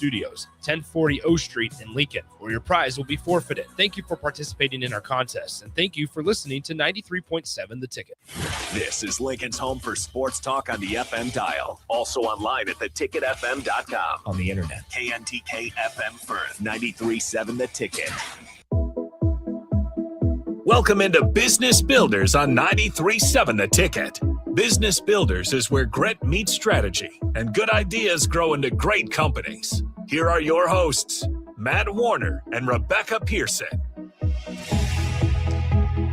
Studios, 1040 O Street in Lincoln, or your prize will be forfeited. Thank you for participating in our contest, and thank you for listening to 93.7 The Ticket. This is Lincoln's home for sports talk on the FM dial. Also online at theticketfm.com. On the internet. KNTK FM Firth, 93.7 The Ticket. Welcome into Business Builders on 93.7 The Ticket. Business Builders is where grit meets strategy and good ideas grow into great companies. Here are your hosts, Matt Warner and Rebecca Pearson.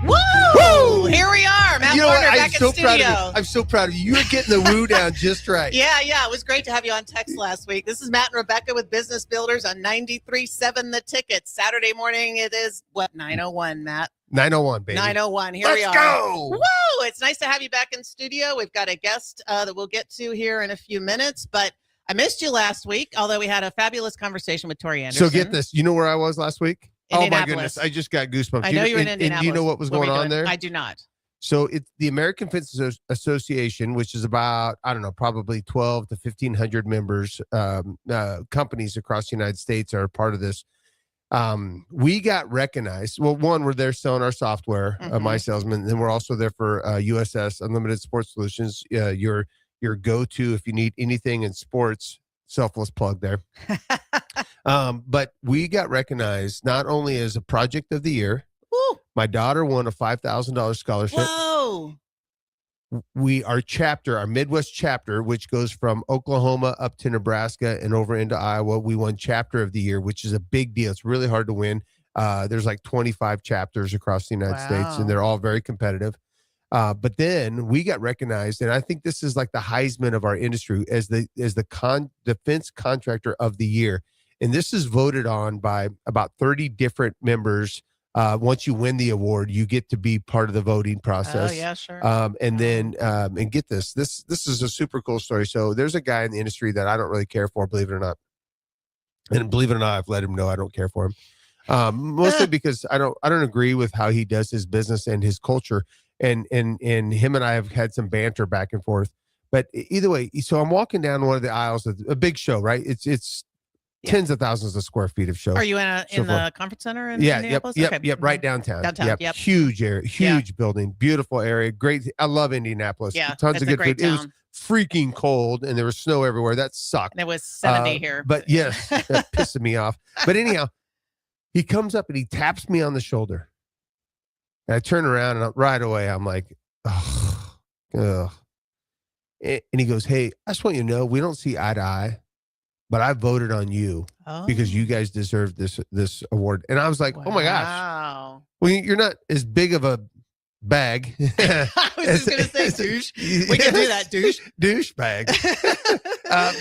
Woo! Here we are, Matt Warner back in studio. I'm so proud of you. You're getting the woo down just right. Yeah. It was great to have you on text last week. This is Matt and Rebecca with Business Builders on 93.7 The Ticket. Saturday morning, it is, 9:01, Matt? 9:01, baby. 9:01. Here we are. Let's go. Woo! It's nice to have you back in studio. We've got a guest that we'll get to here in a few minutes, but I missed you last week, although we had a fabulous conversation with Tori Anderson. So get this. You know where I was last week? Oh, my goodness. I just got goosebumps. I know you were in Indianapolis. And do you know what was going on there? I do not. So it's the American Fence Association, which is about, probably 12 to 1,500 members, companies across the United States are part of this. We got recognized. Well, one, we're there selling our software, My Salesman. And then we're also there for USS, Unlimited Sports Solutions, your go-to if you need anything in sports. Selfless plug there. But we got recognized not only as a project of the year. Woo. My daughter won a $5,000 scholarship. Whoa. Our Midwest chapter, which goes from Oklahoma up to Nebraska and over into Iowa, we won chapter of the year, which is a big deal. It's really hard to win. There's like 25 chapters across the United States, and they're all very competitive. But then we got recognized, and I think this is like the Heisman of our industry as the defense contractor of the year. And this is voted on by about 30 different members. Once you win the award, you get to be part of the voting process. Oh, yeah, sure. And get this is a super cool story. So there's a guy in the industry that I don't really care for, believe it or not. And believe it or not, I've let him know I don't care for him. Mostly because I don't agree with how he does his business and his culture. And him and I have had some banter back and forth. But either way, so I'm walking down one of the aisles of a big show, right? It's tens of thousands of square feet of show. Are you in the conference center in Indianapolis? Yep, right downtown. Yep. Huge area, huge building, beautiful area, great. I love Indianapolis. Yeah, tons of good food. Town. It was freaking cold and there was snow everywhere. That sucked. And it was 70 here. But yes, that pissed me off. But anyhow, he comes up and he taps me on the shoulder. And I turn around and right away I'm like, ugh. And he goes, "Hey, I just want you to know we don't see eye to eye, but I voted on you because you guys deserve this award." And I was like, "Oh my gosh. Well, you're not as big of a bag." I was just going to say douche. We can do that, douche bag.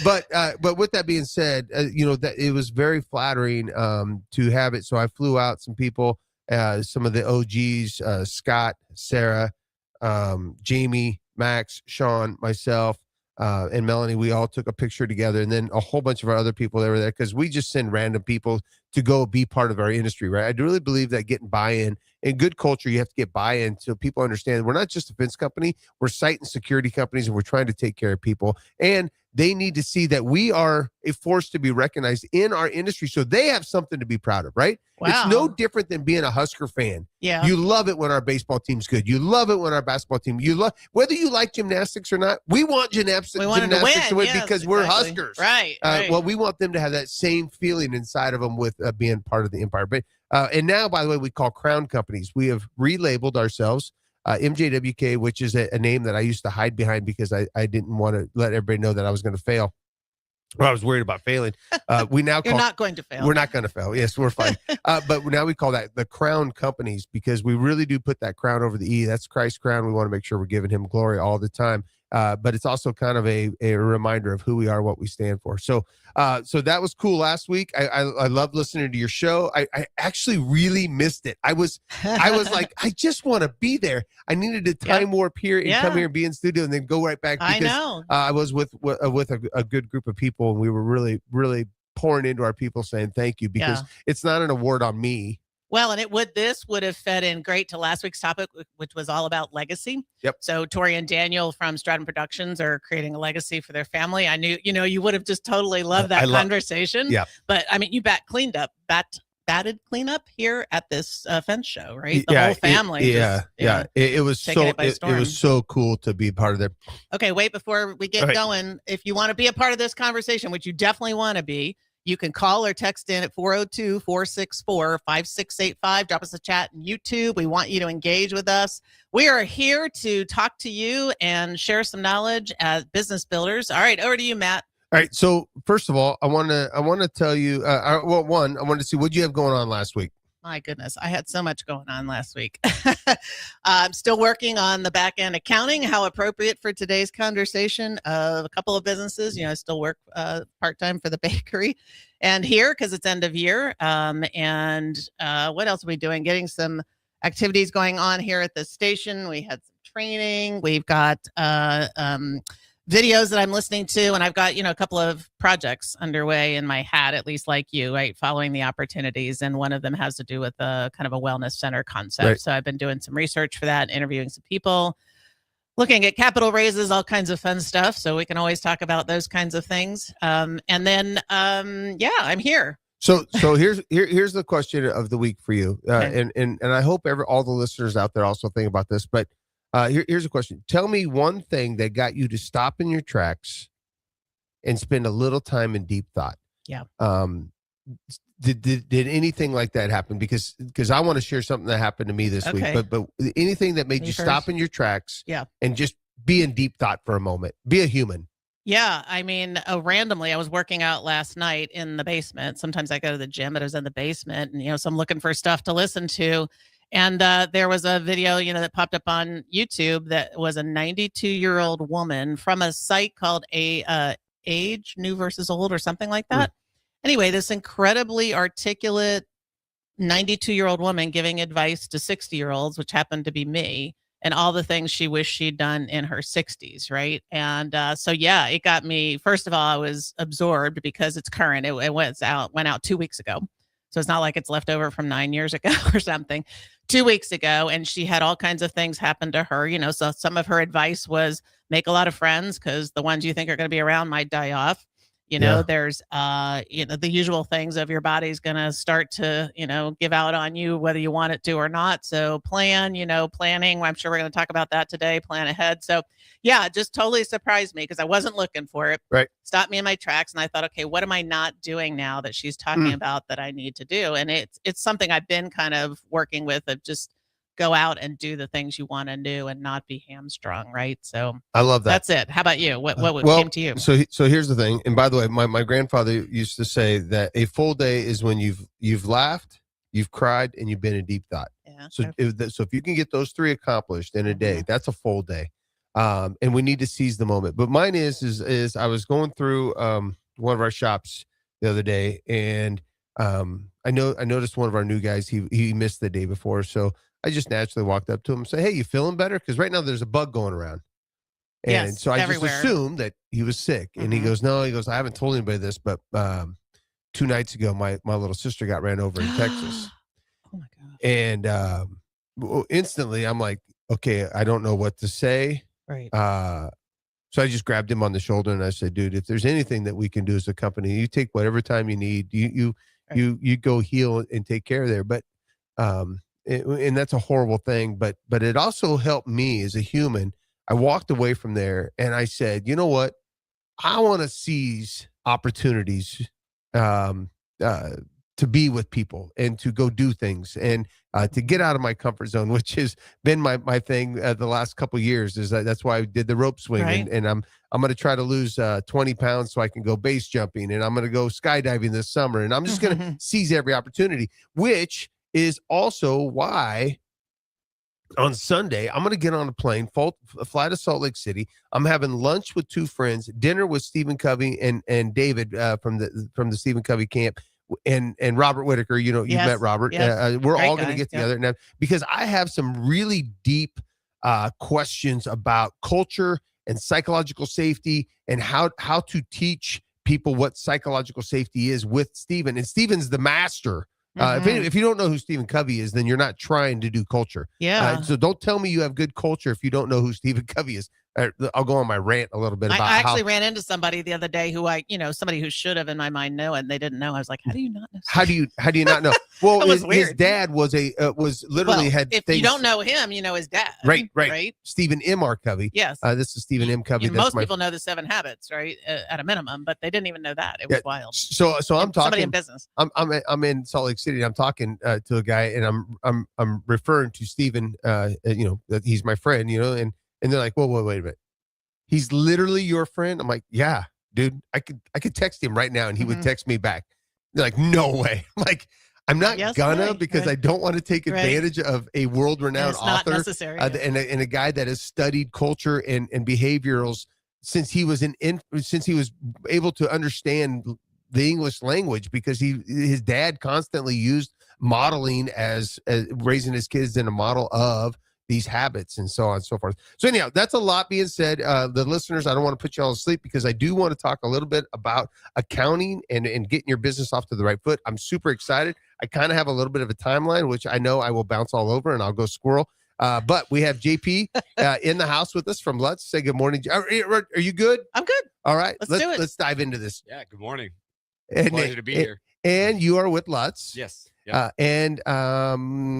But with that being said, that it was very flattering to have it. So I flew out some people, some of the OGs, Scott, Sarah, Jamie, Max, Sean, myself, and Melanie. We all took a picture together, and then a whole bunch of our other people that were there, because we just send random people to go be part of our industry, right? I do really believe that getting buy-in in good culture, you have to get buy-in so people understand we're not just a fence company, we're site and security companies, and we're trying to take care of people. And they need to see that we are a force to be recognized in our industry, so they have something to be proud of, right? Wow. It's no different than being a Husker fan. Yeah. You love it when our baseball team's good. You love it when our basketball team, whether you like gymnastics or not, we want gymnastics to win yes, because we're Huskers. Right. Well, we want them to have that same feeling inside of them with being part of the empire. But and now, by the way, we call Crown Companies. We have relabeled ourselves MJWK, which is a name that I used to hide behind because I didn't want to let everybody know that I was going to fail. Well, I was worried about failing. We now You're not going to fail. We're not going to fail. Yes, we're fine. But now we call that the Crown Companies because we really do put that crown over the E. That's Christ's crown. We want to make sure we're giving him glory all the time. But it's also kind of a reminder of who we are, what we stand for. So that was cool last week. I loved listening to your show. I actually really missed it. I was like, I just want to be there. I needed to time warp here and come here and be in studio and then go right back. Because, I know. I was with a good group of people, and we were really, really pouring into our people saying thank you, because it's not an award on me. Well, and this would have fed in great to last week's topic, which was all about legacy. Yep. So Tori and Daniel from Stratton Productions are creating a legacy for their family. I knew, you would have just totally loved that conversation. Yeah. But I mean, you batted cleanup here at this fence show, right? The whole family. It was so cool to be part of that. Okay, wait, before we get going, if you want to be a part of this conversation, which you definitely want to be, you can call or text in at 402-464-5685. Drop us a chat on YouTube. We want you to engage with us. We are here to talk to you and share some knowledge as business builders. All right, over to you, Matt. All right. So first of all, I want to tell you, I wanted to see what you have going on last week. My goodness, I had so much going on last week. I'm still working on the back end accounting, how appropriate for today's conversation of a couple of businesses. I still work part-time for the bakery and here because it's end of year. And what else are we doing? Getting some activities going on here at the station. We had some training. We've got videos that I'm listening to, and I've got, a couple of projects underway in my hat, at least like you, right? Following the opportunities. And one of them has to do with a kind of a wellness center concept. Right. So I've been doing some research for that, interviewing some people, looking at capital raises, all kinds of fun stuff. So we can always talk about those kinds of things. And then, I'm here. So here's the question of the week for you. Okay. And I hope all the listeners out there also think about this, but here's a question. Tell me one thing that got you to stop in your tracks and spend a little time in deep thought. Yeah. Did anything like that happen? Because I want to share something that happened to me this week, but anything that made you stop in your tracks and just be in deep thought for a moment, be a human. Yeah. I mean, randomly, I was working out last night in the basement. Sometimes I go to the gym, but I was in the basement and, so I'm looking for stuff to listen to. And there was a video, that popped up on YouTube that was a 92-year-old woman from a site called Age, New versus Old or something like that. Anyway, this incredibly articulate 92-year-old woman giving advice to 60-year-olds, which happened to be me, and all the things she wished she'd done in her 60s, right? And it got me. First of all, I was absorbed because it's current. It went out 2 weeks ago. So it's not like it's left over from 9 years ago or something. 2 weeks ago, and she had all kinds of things happen to her. So some of her advice was make a lot of friends because the ones you think are going to be around might die off. There's the usual things of your body's going to start to, give out on you, whether you want it to or not. So planning, I'm sure we're going to talk about that today, plan ahead. So yeah, it just totally surprised me because I wasn't looking for it. Right. Stopped me in my tracks. And I thought, okay, what am I not doing now that she's talking about that I need to do? And it's something I've been kind of working with of just go out and do the things you want to do and not be hamstrung, right? So I love that. That's it. How about you? What came to you? So here's the thing. And by the way, my grandfather used to say that a full day is when you've laughed, you've cried, and you've been in deep thought. Yeah. So if you can get those three accomplished in a day, that's a full day. And we need to seize the moment. But mine is I was going through one of our shops the other day, and I noticed one of our new guys, he missed the day before, so I just naturally walked up to him and said, "Hey, you feeling better?" Because right now there's a bug going around. And so I everywhere. Just assumed that he was sick. And he goes, "No," he goes, "I haven't told anybody this, but 2 nights ago, my little sister got ran over in Texas." Oh my gosh. And instantly I'm like, okay, I don't know what to say. Right. So I just grabbed him on the shoulder and I said, "Dude, if there's anything that we can do as a company, you take whatever time you need. You go heal and take care of there." But and that's a horrible thing, but it also helped me as a human. I walked away from there and I said, you know what? I want to seize opportunities to be with people and to go do things and to get out of my comfort zone, which has been my thing the last couple of years. That's why I did the rope swing, right. and I'm going to try to lose 20 pounds so I can go base jumping, and I'm going to go skydiving this summer, and I'm just going to seize every opportunity, which is also why on Sunday I'm going to get on a plane, fly to Salt Lake City. I'm having lunch with 2 friends, dinner with Stephen Covey and David from the Stephen Covey camp, and Robert Whitaker. You've met Robert. Yes. We're all going to get together now because I have some really deep questions about culture and psychological safety and how to teach people what psychological safety is with Stephen. And Stephen's the master If you don't know who Stephen Covey is, then you're not trying to do culture. Yeah. So don't tell me you have good culture if you don't know who Stephen Covey is. I'll go on my rant a little bit about I actually ran into somebody the other day who somebody who should have in my mind know, and they didn't know. I was like, how do you not know? How do you not know? Well, his dad was literally had if things. You don't know him, you know his dad. Right. Stephen M.R. Covey. Yes. This is Stephen M. Covey. Most people know the 7 Habits, right? At a minimum, but they didn't even know that. It was wild. So I'm talking somebody in business. I'm in Salt Lake City. And I'm talking to a guy, and I'm referring to Stephen. That he's my friend. And they're like, whoa, wait a minute. He's literally your friend. I'm like, yeah, dude. I could text him right now, and he would text me back. They're like, no way. I'm like, I'm not because I don't want to take advantage of a world-renowned author, not necessary, and a guy that has studied culture and behaviorals since he was able to understand the English language, because his dad constantly used modeling as raising his kids in a model of these habits and so on and so forth. So anyhow, that's a lot being said. The listeners, I don't want to put you all to sleep, because I do want to talk a little bit about accounting and getting your business off to the right foot. I'm super excited. I kind of have a little bit of a timeline, which I know I will bounce all over and I'll go squirrel. But we have JP in the house with us from Lutz. Say good morning. Are you good? I'm good. All right. Let's do it. Let's dive into this. Yeah. Good morning. And, Pleasure to be here. And you are with Lutz. Yes. Yeah.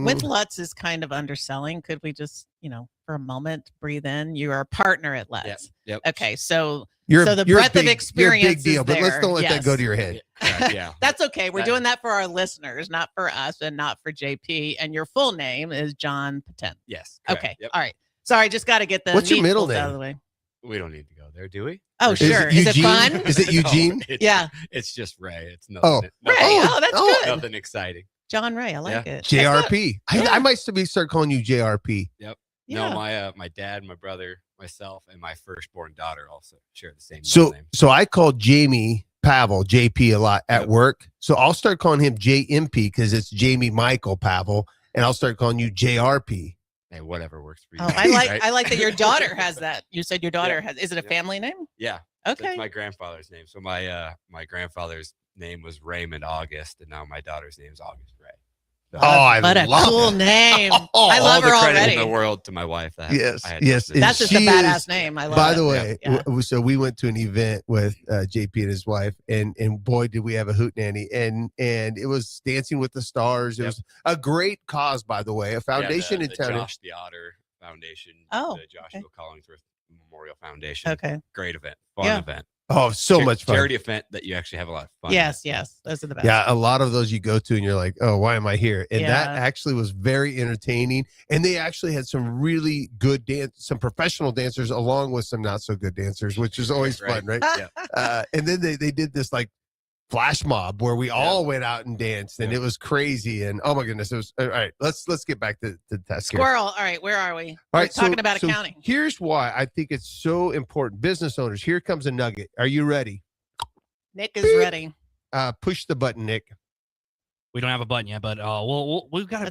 With Lutz is kind of underselling. Could we just, for a moment, breathe in? You are a partner at Lutz. Yep. Okay. So you're the breadth of experience you're a big deal, is but there. let's don't let that go to your head. Yeah. That's okay. We're doing that for our listeners, not for us and not for JP. And your full name is John Patent. Yes. Correct. Okay. Yep. All right. Sorry, just got to get the What's your middle name out of the way. We don't need to go there, do we? Oh, sure. Is it fun? Is it Eugene? No, Yeah. It's just Ray. It's nothing. Ray. Oh, that's good. Nothing exciting. John Ray. I like it. JRP. I might start calling you JRP. Yep. Yeah. No, my dad, my brother, myself, and my firstborn daughter also share the same name. So I call Jamie Pavel JP a lot at work. So I'll start calling him JMP because it's Jamie Michael Pavel, and I'll start calling you JRP. Hey, whatever works for you. Oh, I like that your daughter has that. You said your daughter has. Is it a family name? Yeah. Okay. That's my grandfather's name. So my grandfather's name was Raymond August, and now my daughter's name is August Ray. So what a cool name. I love her all the credit already. in the world to my wife. Yes. That's just a badass name. I love it. By the way, so we went to an event with JP and his wife, and boy, did we have a hootenanny. And it was Dancing with the Stars. It was a great cause, by the way, a foundation in town. Josh the Otter Foundation. Oh, the Joshua Collingsworth Memorial Foundation. Okay. Great event. Fun event. Oh, so much fun. Charity event that you actually have a lot of fun. Yes. Those are the best. Yeah, a lot of those you go to and you're like, oh, why am I here? And that actually was very entertaining. And they actually had some really good some professional dancers along with some not so good dancers, which is always fun, right? Yeah. And then they did this like flash mob where we all went out and danced, and it was crazy. And oh my goodness, it was all right. Let's get back to the task. Squirrel. All right, where are we? All right, talking about accounting. Here's why I think it's so important. Business owners, here comes a nugget. Are you ready? Nick is ready. Push the button, Nick. We don't have a button yet, but we gotta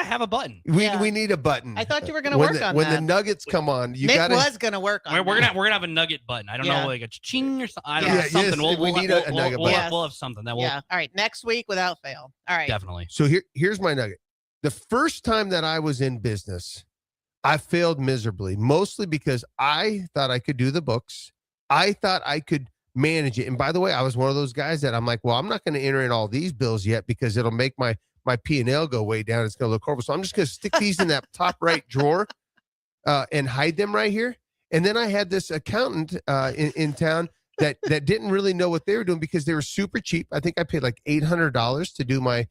have a button. We need a button. I thought you were gonna work on that. When the nuggets come on, Nick was gonna work on. We're gonna have a nugget button. I don't know, like a ching or something. I don't know, something. Yes, we need a nugget button. We'll have something that will. Yeah. All right. Next week without fail. All right. Definitely. So here's my nugget. The first time that I was in business, I failed miserably, mostly because I thought I could do the books. I thought I could manage it. And by the way, I was one of those guys that I'm like, well, I'm not going to enter in all these bills yet because it'll make my P&L go way down. It's going to look horrible. So I'm just going to stick these in that top right drawer and hide them right here. And then I had this accountant in town that didn't really know what they were doing because they were super cheap. I think I paid like $800 to do my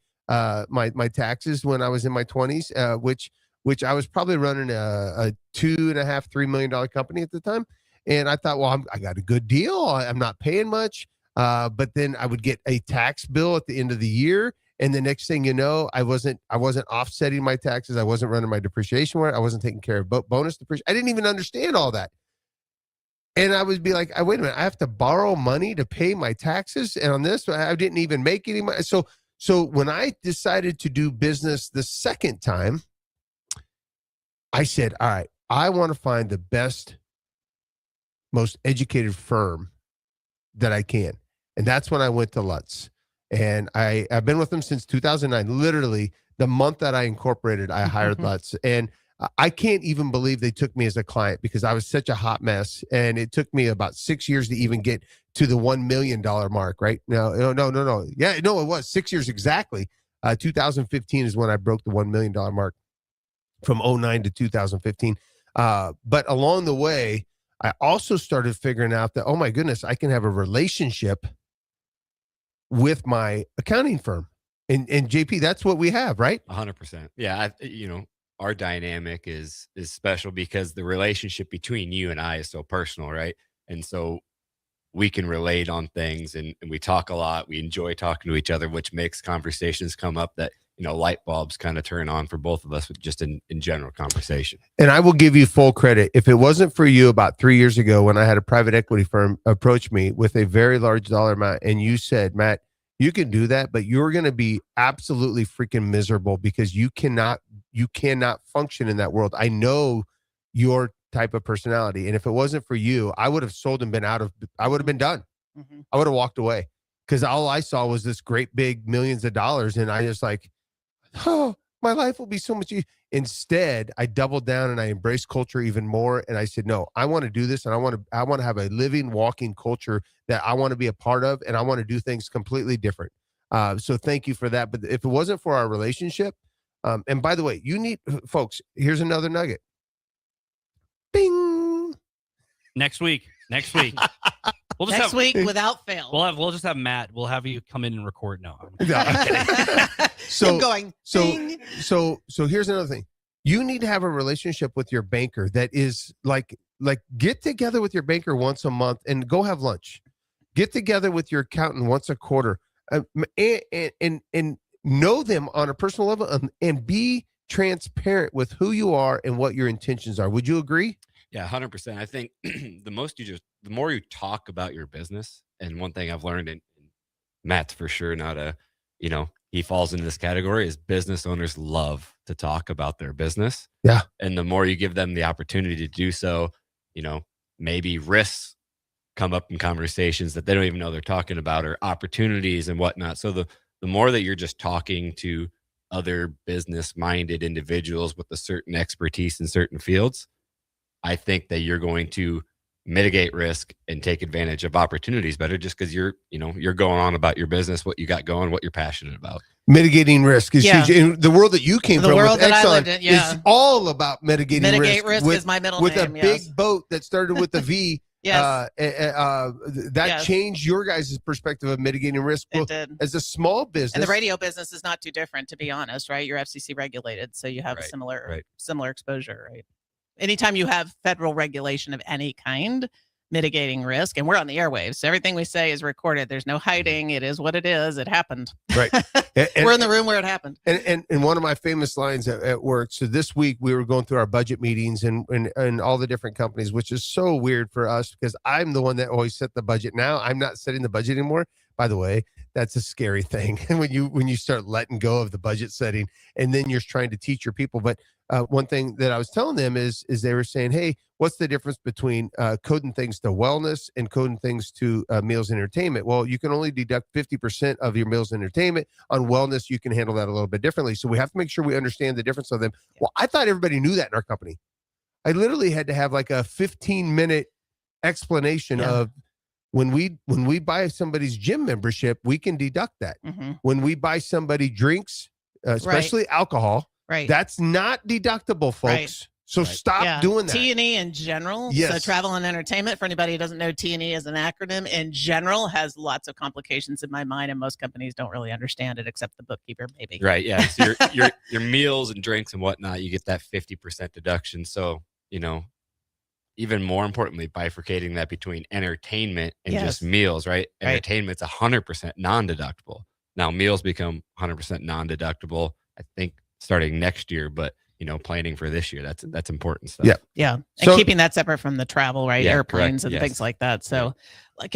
taxes when I was in my 20s, which I was probably running a $2.5-3 million company at the time. And I thought, well, I got a good deal. I'm not paying much. But then I would get a tax bill at the end of the year. And the next thing you know, I wasn't offsetting my taxes. I wasn't running my depreciation right. I wasn't taking care of bonus depreciation. I didn't even understand all that. And I would be like, wait a minute, I have to borrow money to pay my taxes. And on this, I didn't even make any money. So when I decided to do business the second time, I said, all right, I want to find the best, most educated firm that I can. And that's when I went to Lutz. And I've been with them since 2009. Literally, the month that I incorporated, I hired Lutz. And I can't even believe they took me as a client because I was such a hot mess. And it took me about 6 years to even get to the $1 million mark, right? No. Yeah, no, it was 6 years exactly. 2015 is when I broke the $1 million mark from 09 to 2015. But along the way, I also started figuring out that, oh my goodness, I can have a relationship with my accounting firm. And JP, that's what we have, right? 100%. Yeah. Our dynamic is special because the relationship between you and I is so personal, right? And so we can relate on things and we talk a lot. We enjoy talking to each other, which makes conversations come up that, light bulbs kind of turn on for both of us with just in general conversation. And I will give you full credit. If it wasn't for you about 3 years ago when I had a private equity firm approach me with a very large dollar amount and you said, Matt, you can do that, but you're going to be absolutely freaking miserable because you cannot function in that world. I know your type of personality. And if it wasn't for you, I would have sold and I would have been done. Mm-hmm. I would have walked away because all I saw was this great big millions of dollars. And I just like, oh, my life will be so much easier. Instead, I doubled down and I embraced culture even more. And I said, no, I want to do this. And I want to have a living, walking culture that I want to be a part of. And I want to do things completely different. So thank you for that. But if it wasn't for our relationship, and by the way, folks, here's another nugget. Bing. Next week. We'll just Next week without fail. We'll just have Matt. We'll have you come in and record. No, I'm kidding. I'm going. So here's another thing. You need to have a relationship with your banker that is like get together with your banker once a month and go have lunch. Get together with your accountant once a quarter, and know them on a personal level and be transparent with who you are and what your intentions are. Would you agree? Yeah, 100%. I think the more you talk about your business, and one thing I've learned, and Matt's for sure he falls into this category, is business owners love to talk about their business. Yeah. And the more you give them the opportunity to do so, maybe risks come up in conversations that they don't even know they're talking about, or opportunities and whatnot. So the more that you're just talking to other business-minded individuals with a certain expertise in certain fields, I think that you're going to mitigate risk and take advantage of opportunities better, just because you're going on about your business, what you got going, what you're passionate about. Mitigating risk is huge. In the world that you came from with Exxon is all about mitigating risk. Risk is my middle with name. With a big boat that started with a V. Yes. That changed your guys' perspective of mitigating risk. It did. As a small business. And the radio business is not too different, to be honest, right? You're FCC regulated, so you have a similar exposure, right? Anytime you have federal regulation of any kind, mitigating risk, and we're on the airwaves, so everything we say is recorded. There's no hiding. It is what it is. It happened. Right. We're in the room where it happened. And one of my famous lines at work. So this week we were going through our budget meetings and all the different companies, which is so weird for us because I'm the one that always set the budget. Now I'm not setting the budget anymore. By the way, that's a scary thing when you start letting go of the budget setting and then you're trying to teach your people. But one thing that I was telling them is they were saying, hey, what's the difference between coding things to wellness and coding things to meals and entertainment? Well, you can only deduct 50% of your meals and entertainment. On wellness, you can handle that a little bit differently. So we have to make sure we understand the difference of them. Well, I thought everybody knew that in our company. I literally had to have like a 15-minute explanation of when we buy somebody's gym membership, we can deduct that. Mm-hmm. When we buy somebody drinks, especially alcohol, that's not deductible, folks. Right. So stop doing that. T&E in general, so travel and entertainment, for anybody who doesn't know, T&E as an acronym in general has lots of complications in my mind, and most companies don't really understand it except the bookkeeper, maybe. Right, yeah. So your meals and drinks and whatnot, you get that 50% deduction. So, even more importantly, bifurcating that between entertainment and just meals, right? Entertainment's 100% non-deductible. Now, meals become 100% non-deductible, I think, starting next year, but planning for this year, that's important stuff. Yeah. And keeping that separate from the travel, right? Airplanes and things like that. So,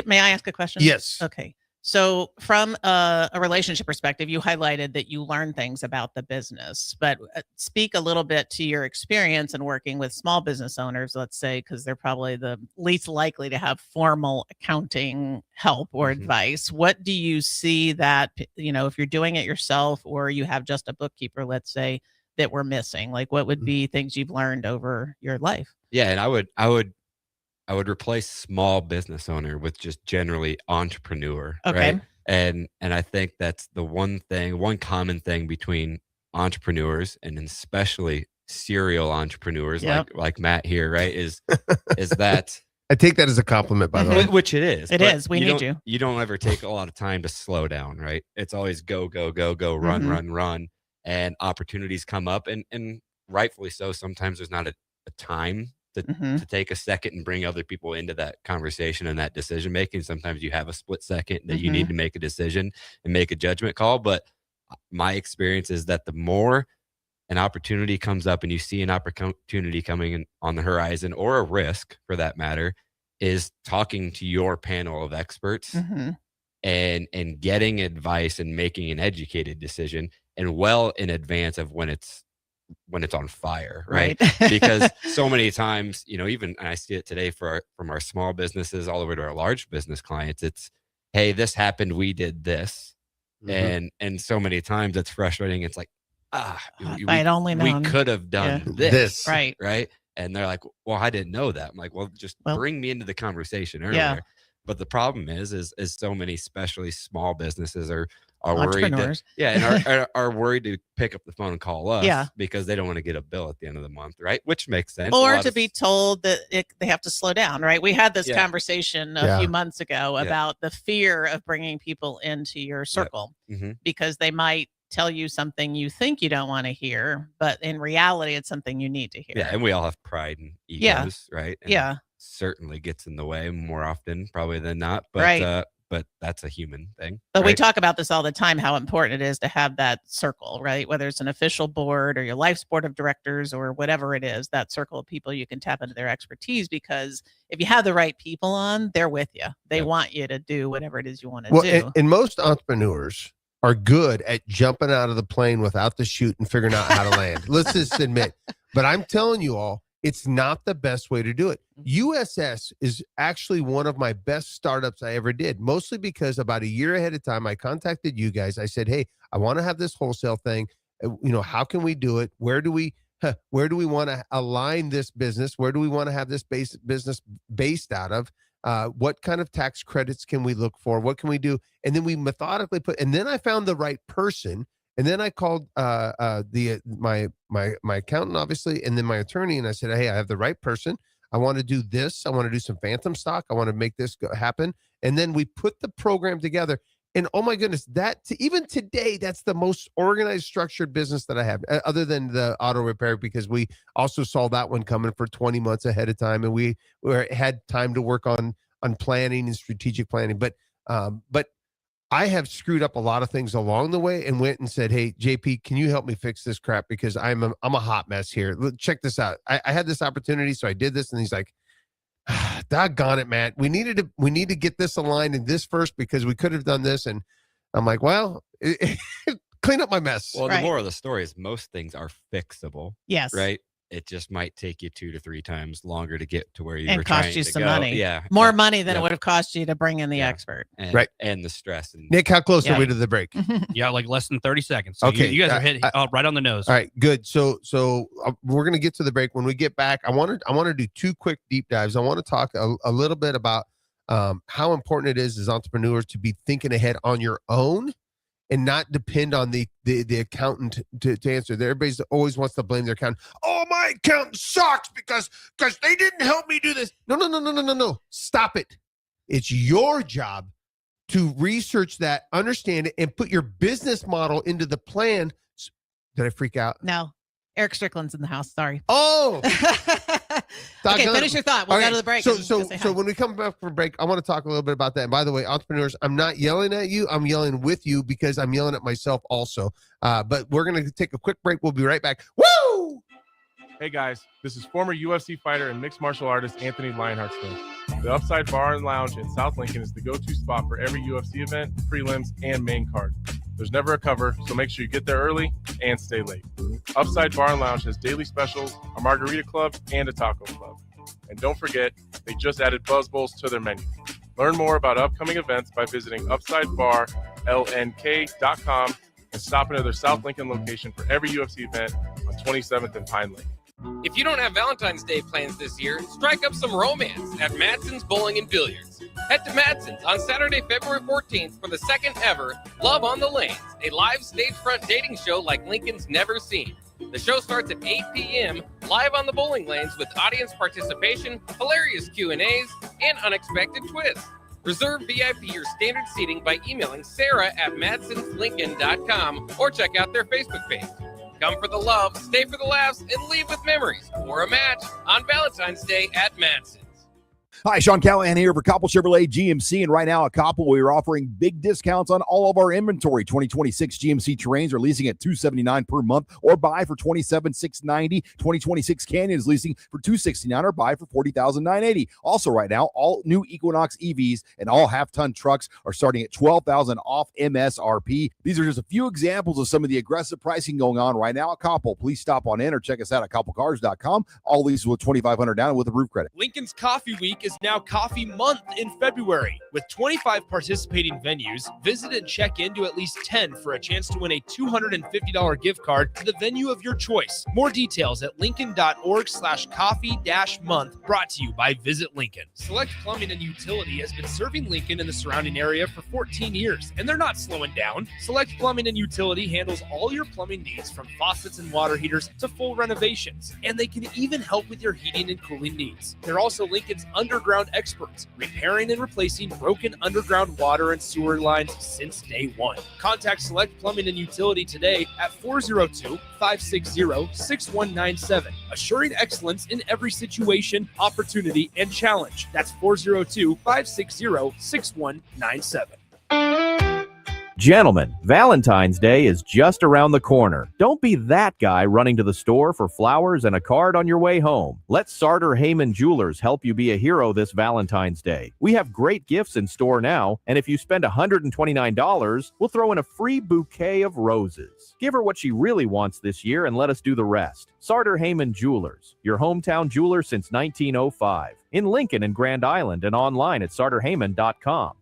may I ask a question? Yes. Okay. So from a relationship perspective, you highlighted that you learn things about the business, but speak a little bit to your experience in working with small business owners, let's say, because they're probably the least likely to have formal accounting help or advice. What do you see that, if you're doing it yourself or you have just a bookkeeper, let's say, that we're missing? Like what would be things you've learned over your life? Yeah. And I would replace small business owner with just generally entrepreneur. Okay. Right. And I think that's the one common thing between entrepreneurs and especially serial entrepreneurs like Matt here, right? Is that I take that as a compliment, by the way. which it is. It is. We need you. You don't ever take a lot of time to slow down, right? It's always go, go, go, go, run, run. And opportunities come up and rightfully so. Sometimes there's not a time to take a second and bring other people into that conversation and that decision making. Sometimes you have a split second that you need to make a decision and make a judgment call. But my experience is that the more an opportunity comes up and you see an opportunity coming in on the horizon, or a risk for that matter, is talking to your panel of experts and getting advice and making an educated decision, and well in advance of when it's on fire, right? Because so many times, even I see it today from our small businesses all over to our large business clients, it's, hey, this happened, we did this. And so many times it's frustrating. It's like, if I'd only known. We could have done this. Right. And they're like, well, I didn't know that. I'm like, well, bring me into the conversation earlier. Yeah. But the problem is so many, especially small businesses are worried and are worried to pick up the phone and call us because they don't want to get a bill at the end of the month, right? Which makes sense. Or to be told that they have to slow down, right? We had this conversation a few months ago about the fear of bringing people into your circle because they might tell you something you think you don't want to hear, but in reality, it's something you need to hear. Yeah, and we all have pride and egos, right? And certainly gets in the way more often, probably than not. But but that's a human thing. But we talk about this all the time, how important it is to have that circle, right? Whether it's an official board or your life's board of directors or whatever it is, that circle of people you can tap into their expertise, because if you have the right people on, they're with you. They want you to do whatever it is you want to do. And most entrepreneurs are good at jumping out of the plane without the chute and figuring out how to land. Let's just admit. But I'm telling you all, it's not the best way to do it. USS is actually one of my best startups I ever did, mostly because about a year ahead of time, I contacted you guys. I said, hey, I want to have this wholesale thing. How can we do it? Where do we want to align this business? Where do we want to have this business based out of? What kind of tax credits can we look for? What can we do? And then we methodically and then I found the right person. And then I called my accountant, obviously, and then my attorney, and I said, hey, I have the right person. I want to do this. I want to do some phantom stock. I want to make this happen. And then we put the program together. And oh my goodness, even today, that's the most organized, structured business that I have, other than the auto repair, because we also saw that one coming for 20 months ahead of time, and we had time to work on planning and strategic planning. But I have screwed up a lot of things along the way and went and said, hey, JP, can you help me fix this crap? Because I'm a hot mess here. Check this out. I had this opportunity, so I did this. And he's like, doggone it, Matt. We need to get this aligned in this first, because we could have done this. And I'm like, well, clean up my mess. Well, the moral of the story is most things are fixable. Yes. Right. It just might take you 2 to 3 times longer to get to where you and were cost trying you to some go. money. Yeah. More money than it would have cost you to bring in the expert. And, and the stress. And, Nick, how close are we to the break? Yeah, like less than 30 seconds. So okay. You guys are hitting right on the nose. All right, good. So we're going to get to the break. When we get back, I want to do 2 quick deep dives. I want to talk a little bit about how important it is as entrepreneurs to be thinking ahead on your own and not depend on the accountant to answer. Everybody always wants to blame their accountant. Oh, my accountant sucks because they didn't help me do this. No. Stop it. It's your job to research that, understand it, and put your business model into the plan. Did I freak out? No. Eric Strickland's in the house. Sorry. Oh. Okay, finish your thought. We'll go to the break. So when we come back from break, I want to talk a little bit about that. And by the way, entrepreneurs, I'm not yelling at you. I'm yelling with you because I'm yelling at myself also. But we're going to take a quick break. We'll be right back. Woo! Hey guys, this is former UFC fighter and mixed martial artist Anthony Lionheart Smith. The Upside Bar and Lounge in South Lincoln is the go-to spot for every UFC event, prelims, and main card. There's never a cover, so make sure you get there early and stay late. Upside Bar and Lounge has daily specials, a margarita club, and a taco club. And don't forget, they just added Buzz Bowls to their menu. Learn more about upcoming events by visiting UpsideBarLNK.com and stop into their South Lincoln location for every UFC event on 27th and Pine Lake. If you don't have Valentine's Day plans this year, strike up some romance at Matson's Bowling and Billiards. Head to Matson's on Saturday, February 14th for the second ever Love on the Lanes, a live stage front dating show like Lincoln's never seen. The show starts at 8 p.m. live on the bowling lanes with audience participation, hilarious Q&As, and unexpected twists. Reserve VIP or standard seating by emailing sarah@matsonslincoln.com or check out their Facebook page. Come for the love, stay for the laughs, and leave with memories or a match on Valentine's Day at Matson's. Hi, Sean Callahan here for Koppel Chevrolet GMC, and right now at Koppel, we are offering big discounts on all of our inventory. 2026 GMC Terrains are leasing at $279 per month or buy for $27,690. 2026 Canyon is leasing for $269 or buy for $40,980. Also right now, all new Equinox EVs and all half-ton trucks are starting at $12,000 off MSRP. These are just a few examples of some of the aggressive pricing going on right now at Koppel. Please stop on in or check us out at koppelcars.com. All leases with $2,500 down and with a roof credit. Lincoln's Coffee Week is now Coffee Month in February. With 25 participating venues, visit and check into at least 10 for a chance to win a $250 gift card to the venue of your choice. More details at lincoln.org/coffee-month, brought to you by Visit Lincoln. Select Plumbing and Utility has been serving Lincoln and the surrounding area for 14 years, and they're not slowing down. Select Plumbing and Utility handles all your plumbing needs, from faucets and water heaters to full renovations, and they can even help with your heating and cooling needs. They're also Lincoln's underground experts, repairing and replacing broken underground water and sewer lines since day one. Contact Select Plumbing and Utility today at 402-560-6197, assuring excellence in every situation, opportunity, and challenge. That's 402-560-6197. Gentlemen, Valentine's Day is just around the corner. Don't be that guy running to the store for flowers and a card on your way home. Let Sartor Heyman Jewelers help you be a hero this Valentine's Day. We have great gifts in store now, and if you spend $129, we'll throw in a free bouquet of roses. Give her what she really wants this year and let us do the rest. Sartor Heyman Jewelers, your hometown jeweler since 1905. In Lincoln and Grand Island and online at sartorheyman.com.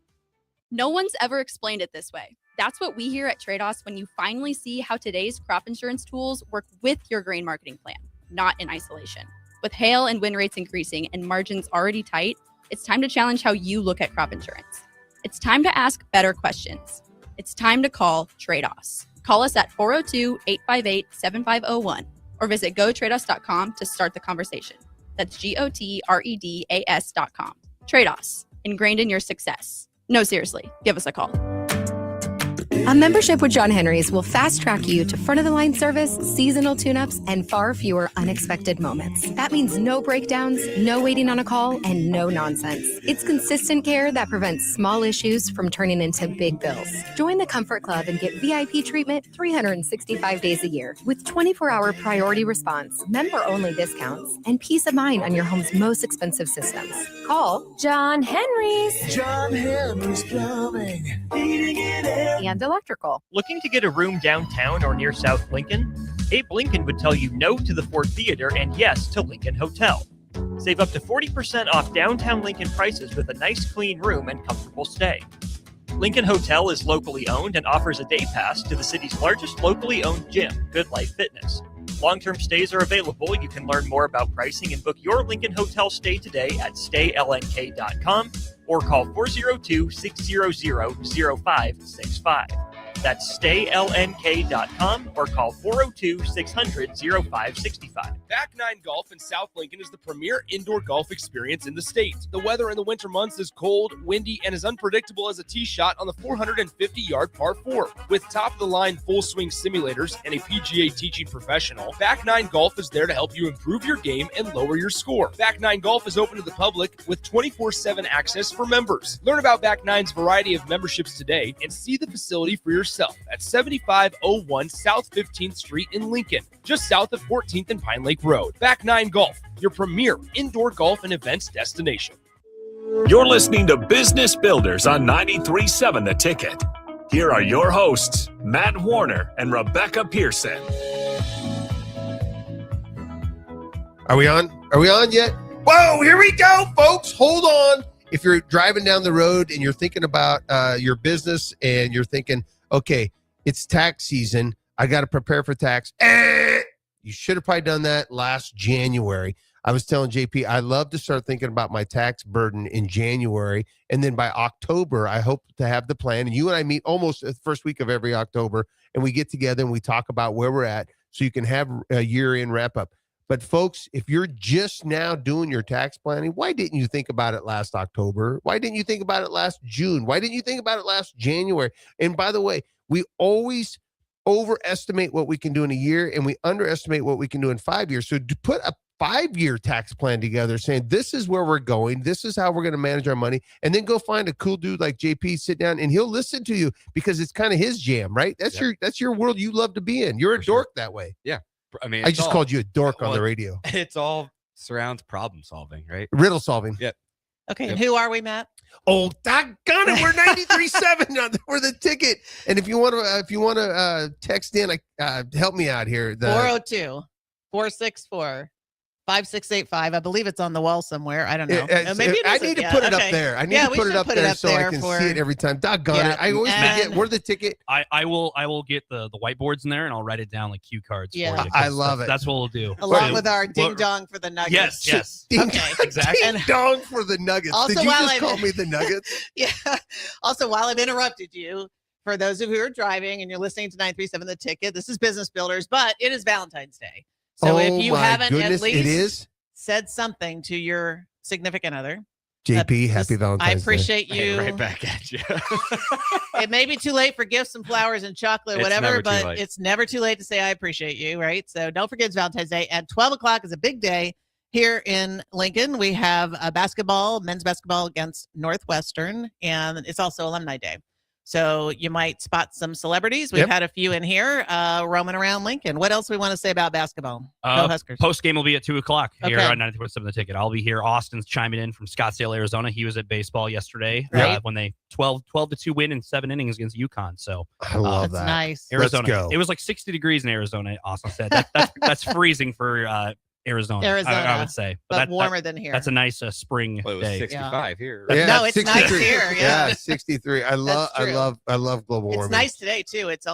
No one's ever explained it this way. That's what we hear at Trade-Offs when you finally see how today's crop insurance tools work with your grain marketing plan, not in isolation. With hail and wind rates increasing and margins already tight, it's time to challenge how you look at crop insurance. It's time to ask better questions. It's time to call Trade-Offs. Call us at 402-858-7501 or visit gotradeoffs.com to start the conversation. That's GOTREDAS.com. Trade-Offs, ingrained in your success. No, seriously, give us a call. A membership with John Henry's will fast-track you to front-of-the-line service, seasonal tune-ups, and far fewer unexpected moments. That means no breakdowns, no waiting on a call, and no nonsense. It's consistent care that prevents small issues from turning into big bills. Join the Comfort Club and get VIP treatment 365 days a year with 24-hour priority response, member-only discounts, and peace of mind on your home's most expensive systems. Call John Henry's. John Henry's Plumbing, heating and air. And electrical. Looking to get a room downtown or near South Lincoln? Abe Lincoln would tell you no to the Ford Theater and yes to Lincoln Hotel. Save up to 40% off downtown Lincoln prices with a nice clean room and comfortable stay. Lincoln Hotel is locally owned and offers a day pass to the city's largest locally owned gym, Good Life Fitness. Long-term stays are available. You can learn more about pricing and book your Lincoln Hotel stay today at staylnk.com or call 402-600-0565. That's staylnk.com or call 402-600-0565. Back Nine Golf in South Lincoln is the premier indoor golf experience in the state. The weather in the winter months is cold, windy, and as unpredictable as a tee shot on the 450-yard par 4. With top-of-the-line full-swing simulators and a PGA teaching professional, Back Nine Golf is there to help you improve your game and lower your score. Back Nine Golf is open to the public with 24/7 access for members. Learn about Back Nine's variety of memberships today and see the facility for yourself at 7501 South 15th Street in Lincoln, just south of 14th and Pine Lake Road. Back Nine Golf, your premier indoor golf and events destination. You're listening to Business Builders on 93.7 The Ticket. Here are your hosts, Matt Warner and Rebecca Pearson. Are we on? Are we on yet? Whoa, here we go, folks. Hold on. If you're driving down the road and you're thinking about your business and you're thinking, okay, it's tax season, I got to prepare for tax. You should have probably done that last January. I was telling JP, I love to start thinking about my tax burden in January. And then by October, I hope to have the plan. And you and I meet almost the first week of every October, and we get together and we talk about where we're at so you can have a year-end wrap-up. But folks, if you're just now doing your tax planning, why didn't you think about it last October? Why didn't you think about it last June? Why didn't you think about it last January? And by the way, we always overestimate what we can do in a year and we underestimate what we can do in 5 years. So to put a 5-year tax plan together saying this is where we're going, this is how we're going to manage our money, and then go find a cool dude like JP, sit down and he'll listen to you because it's kind of his jam, right? That's your world you love to be in. You're a dork that way. Yeah. I mean, I just called you a dork on the radio. It's all surrounds problem solving, right? Riddle solving. Yeah. Okay, and who are we, Matt? Oh, doggone it! We're 93.7 for the ticket. And if you want to text in, help me out here. 402-464-5685. I believe it's on the wall somewhere. I don't know. Maybe I need to put it up there. I need to put it up there so I can see it every time. Doggone it! I always forget. We're the ticket. I will get the whiteboards in there and I'll write it down like cue cards. Yeah, for you, I love it. That's what we'll do. Along with our ding dong for the Nuggets. Yes. Okay. Exactly. Ding dong for the Nuggets. Also, did you just call me the Nuggets? Yeah. Also, while I've interrupted you, for those of you who are driving and you're listening to 937 The Ticket, this is Business Builders, but it is Valentine's Day. So if you haven't at least said something to your significant other, JP, happy Valentine's Day. I appreciate you. Right back at you. It may be too late for gifts and flowers and chocolate, whatever, but it's never too late to say I appreciate you, right? So don't forget it's Valentine's Day. At 12 o'clock is a big day here in Lincoln. We have a men's basketball against Northwestern, and it's also Alumni Day. So you might spot some celebrities. We've had a few in here roaming around Lincoln. What else we want to say about basketball? Go Huskers. Post game will be at 2 o'clock here on 94.7 The Ticket. I'll be here. Austin's chiming in from Scottsdale, Arizona. He was at baseball yesterday when they 12-2 win in 7 innings against UConn. So I love that. Nice. Arizona. Let's go. It was like 60 degrees in Arizona. Austin said that's freezing for Arizona, I would say, but warmer than here. That's a nice spring Well, it was day. 65 here. Yeah, No, it's 63. nice here. Yeah, 63. I love global warming. It's nice today too. It's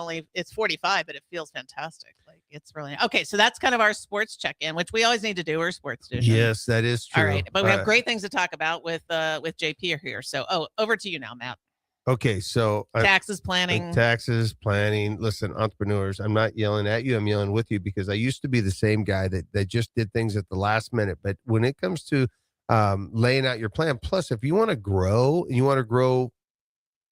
45, but it feels fantastic. Like it's really okay. So that's kind of our sports check-in, which we always need to do. Our sports edition. Yes, that is true. All right, but we have great things to talk about with JP here. So, over to you now, Matt. Okay, so taxes planning. Listen, entrepreneurs, I'm not yelling at you. I'm yelling with you because I used to be the same guy that just did things at the last minute. But when it comes to laying out your plan, plus if you want to grow, and you want to grow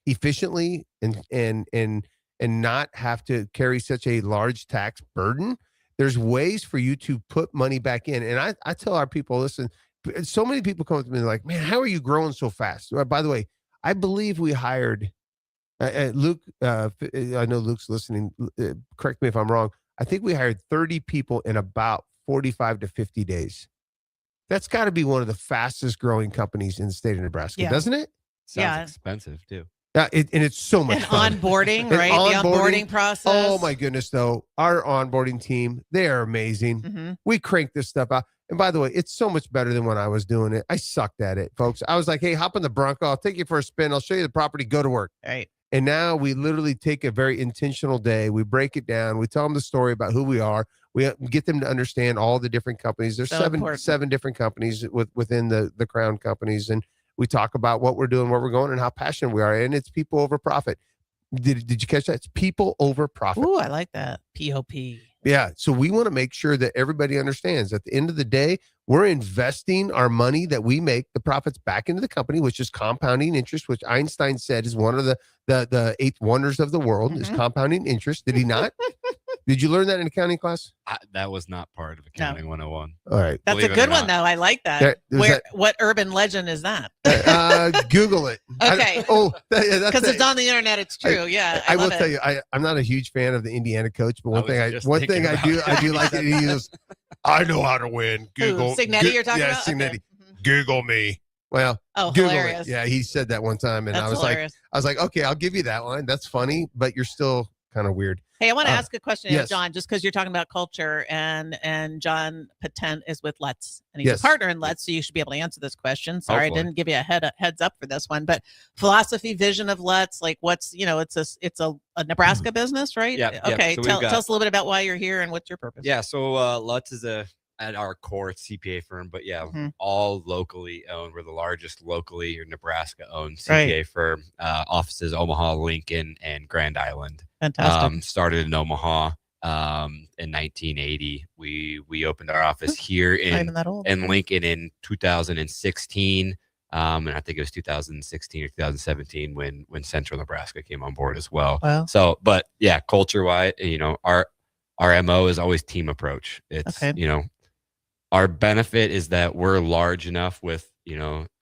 efficiently and not have to carry such a large tax burden, there's ways for you to put money back in. And I tell our people, listen, so many people come up to me like, man, how are you growing so fast? By the way, I believe we hired Luke. I know Luke's listening. Correct me if I'm wrong. I think we hired 30 people in about 45 to 50 days. That's got to be one of the fastest growing companies in the state of Nebraska, doesn't it? Sounds expensive too. And it's so much fun. Onboarding, right? The onboarding process. Oh my goodness, though. Our onboarding team, they are amazing. Mm-hmm. We crank this stuff out. And by the way, it's so much better than when I was doing it. I sucked at it, folks. I was like, hey, hop in the Bronco. I'll take you for a spin. I'll show you the property. Go to work. Right. And now we literally take a very intentional day. We break it down. We tell them the story about who we are. We get them to understand all the different companies. There's seven different companies within the Crown companies. And we talk about what we're doing, where we're going, and how passionate we are. And it's people over profit. Did you catch that? It's people over profit. Ooh, I like that. POP. Yeah. So we want to make sure that everybody understands at the end of the day, we're investing our money that we make, the profits, back into the company, which is compounding interest, which Einstein said is one of the 8 wonders of the world, is compounding interest. Did he not? Did you learn that in accounting class? That was not part of Accounting 101. All right. That's a good one, though. I like that. What urban legend is that? Google it. Okay. Because it's on the internet. It's true. I will tell you, I'm not a huge fan of the Indiana coach, but one thing I do like that he is, I know how to win. Google. Signetti you're talking about? Signetti. Okay. Google me. Well, Oh, Google hilarious. it. Yeah, he said that one time, and That's I was hilarious. like, okay, I'll give you that one. That's funny, but you're still kind of weird. Hey, I want to ask a question, yes. John, just because you're talking about culture, and John Patent is with Lutz, and he's Yes. a partner in Lutz, so you should be able to answer this question. Sorry, Hopefully. I didn't give you a heads up for this one, but philosophy, vision of Lutz, like what's, it's a Nebraska business, right? Yep, yep. Okay, So we've tell got- us a little bit about why you're here and what's your purpose. Yeah, so Lutz is at our core, it's CPA firm, but yeah, Mhm. all locally owned. We're the largest locally or Nebraska-owned CPA firm. Offices Omaha, Lincoln, and Grand Island. Fantastic. Started in Omaha in 1980. We opened our office here Not even that old. in Lincoln in 2016. And I think it was 2016 or 2017 when Central Nebraska came on board as well. Wow. So, but yeah, culture-wise, our MO is always team approach. It's, our benefit is that we're large enough with,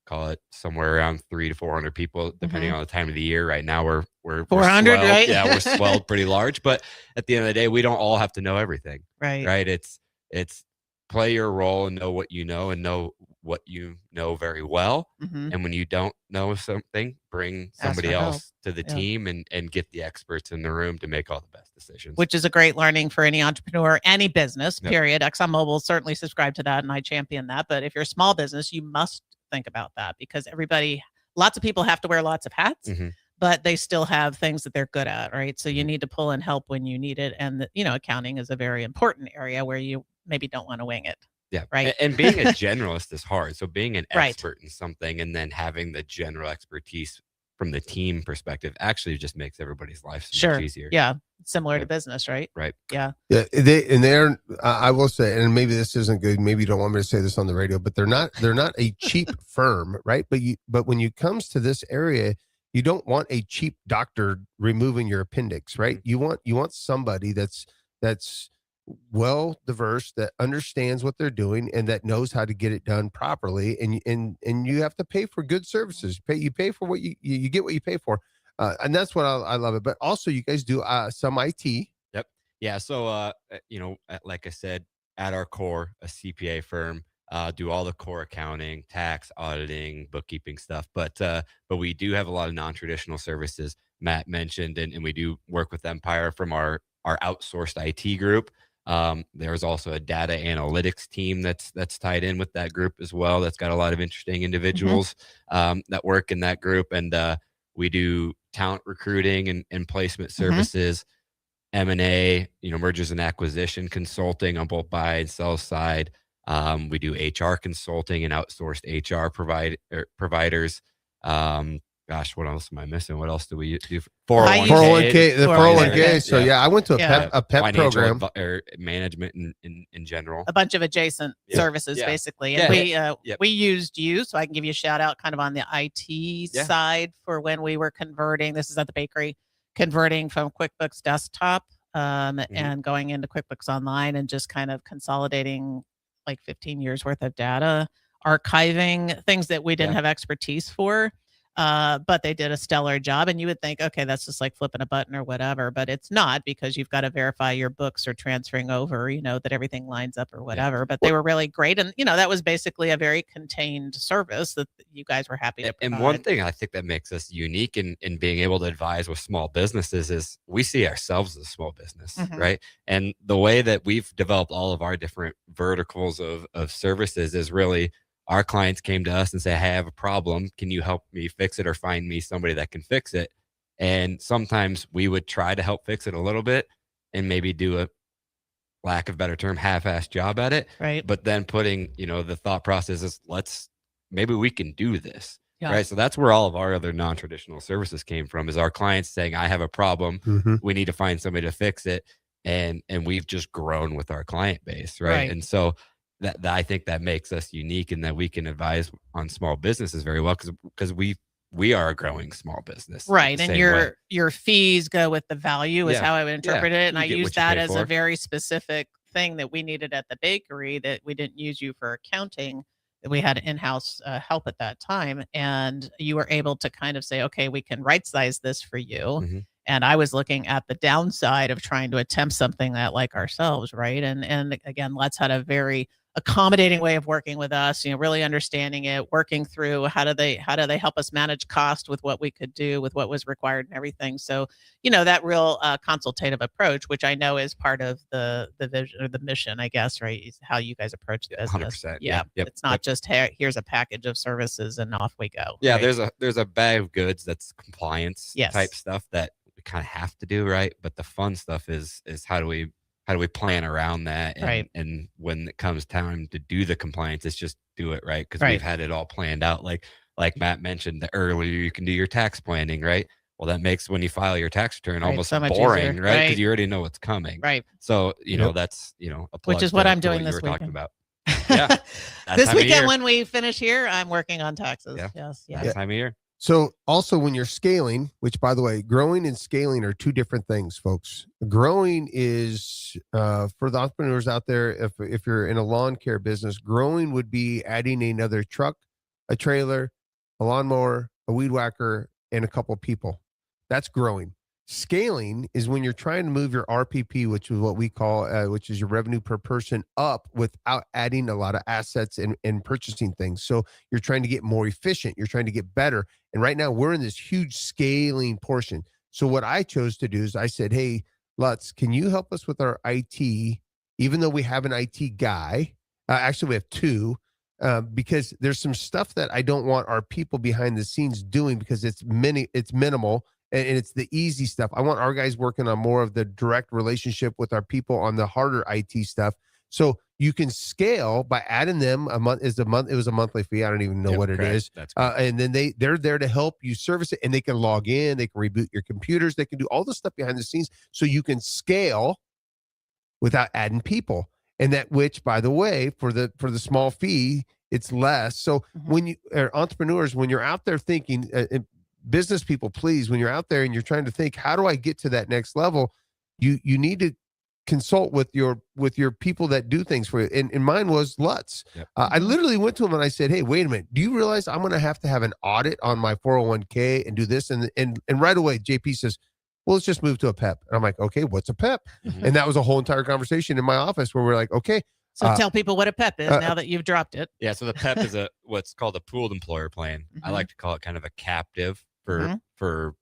call it somewhere around 300 to 400 people, depending on the time of the year. Right now we're 400, swelled. right? Yeah, we're swelled pretty large, but at the end of the day, we don't all have to know everything. Right. It's play your role and know what you know and know what you know very well. Mhm. And when you don't know something, bring Ask somebody for help. else to the team and get the experts in the room to make all the best decisions. Which is a great learning for any entrepreneur, any business, Yep. period. ExxonMobil certainly subscribe to that, and I champion that. But if you're a small business, you must think about that, because lots of people have to wear lots of hats, Mhm. but they still have things that they're good at, right? So you need to pull in help when you need it. And, accounting is a very important area where you maybe don't want to wing it. Yeah. Right. And being a generalist is hard. So being an Right. expert in something and then having the general expertise from the team perspective actually just makes everybody's life so Sure. much easier. Yeah. Similar to business, right? Right. Yeah. Yeah, they're. I will say, and maybe this isn't good. Maybe you don't want me to say this on the radio, but they're not a cheap firm, right? But when it comes to this area, you don't want a cheap doctor removing your appendix, right? You want somebody that's well diverse, that understands what they're doing, and that knows how to get it done properly. And you have to pay for good services. You pay for what you get what you pay for. And that's what I love it. But also, you guys do some IT. Yep. Yeah. So, like I said, at our core, a CPA firm, do all the core accounting, tax, auditing, bookkeeping stuff. But we do have a lot of non-traditional services Matt mentioned, and we do work with Empire from our outsourced IT group. There's also a data analytics team that's tied in with that group as well. That's got a lot of interesting individuals that work in that group. And we do talent recruiting and placement services, M&A, mergers and acquisition consulting on both buy and sell side. We do HR consulting and outsourced HR providers. Gosh, what else am I missing? What else do we do? 401k, the 401k. Okay. So yeah, I went to a PEP Financial program. or management in general. A bunch of adjacent services, Yeah. basically. And Yeah. we used you, so I can give you a shout out kind of on the IT side for when we were converting. This is at the bakery, converting from QuickBooks Desktop and going into QuickBooks Online, and just kind of consolidating like 15 years worth of data, archiving things that we didn't have expertise for. But they did a stellar job, and you would think, okay, that's just like flipping a button or whatever, but it's not, because you've got to verify your books are transferring over, that everything lines up or whatever. But they were really great, and that was basically a very contained service that you guys were happy to provide. And one thing I think that makes us unique in being able to advise with small businesses is we see ourselves as a small business, right? And the way that we've developed all of our different verticals of services is really, our clients came to us and say, hey, I have a problem. Can you help me fix it, or find me somebody that can fix it? And sometimes we would try to help fix it a little bit and maybe do a, lack of better term, half-assed job at it. Right. But then putting, the thought process is, maybe we can do this. Yeah. Right. So that's where all of our other non-traditional services came from, is our clients saying, I have a problem. We need to find somebody to fix it. And we've just grown with our client base. Right. And so that I think that makes us unique, in that we can advise on small businesses very well, because we are a growing small business. Right. And your fees go with the value is how I would interpret it. And I use that as a very specific thing that we needed at the bakery, that we didn't use you for accounting, that we had in-house help at that time. And you were able to kind of say, okay, we can right size this for you. And I was looking at the downside of trying to attempt something that like ourselves. Right. And again, Lutz had a very accommodating way of working with us, really understanding it, working through how do they help us manage cost with what we could do, with what was required and everything. So, that real consultative approach, which I know is part of the vision or the mission, I guess, right? Is how you guys approach the business. 100%. Yeah. Yep. It's not just, hey, here's a package of services and off we go. Yeah. Right? There's a bag of goods that's compliance Yes. type stuff that we kind of have to do, right? But the fun stuff is how do we plan around that? And, Right. and when it comes time to do the compliance, it's just do it right. Cause Right. we've had it all planned out. Like Matt mentioned, the earlier you can do your tax planning, right? Well, that makes when you file your tax return Right, almost so much boring, easier. right? Right. Because you already know what's coming. Right. So, that's, a plug Which is what to I'm doing you this were talking weekend. about. Yeah. That This time of weekend year. when we finish here, I'm working on taxes. Yeah. Yes. That Yes. time of year. So also when you're scaling, which by the way, growing and scaling are two different things, folks. Growing is for the entrepreneurs out there. If you're in a lawn care business, growing would be adding another truck, a trailer, a lawnmower, a weed whacker, and a couple of people. That's growing. Scaling is when you're trying to move your RPP, which is what we call, which is your revenue per person, up without adding a lot of assets and purchasing things. So you're trying to get more efficient. You're trying to get better. And right now we're in this huge scaling portion. So what I chose to do is I said, hey, Lutz, can you help us with our IT, even though we have an IT guy? Actually, we have two. Because there's some stuff that I don't want our people behind the scenes doing because it's minimal and it's the easy stuff. I want our guys working on more of the direct relationship with our people on the harder IT stuff. So you can scale by adding them a month. It was a monthly fee. I don't even know what it correct. is. That's And then they're there to help you service it, and they can log in, they can reboot your computers, they can do all the stuff behind the scenes so you can scale without adding people. And that, which by the way, for the small fee, it's less. So when you are entrepreneurs, when you're out there thinking, business people, please, when you're out there and you're trying to think, how do I get to that next level? You need to consult with your people that do things for you. And mine was Lutz. Yep. I literally went to him and I said, hey, wait a minute. Do you realize I'm going to have an audit on my 401k and do this? And right away, JP says, well, let's just move to a PEP. And I'm like, okay, what's a PEP? Mhm. And that was a whole entire conversation in my office where we're like, okay. So tell people what a PEP is now that you've dropped it. Yeah. So the PEP is what's called a pooled employer plan. I like to call it kind of a captive for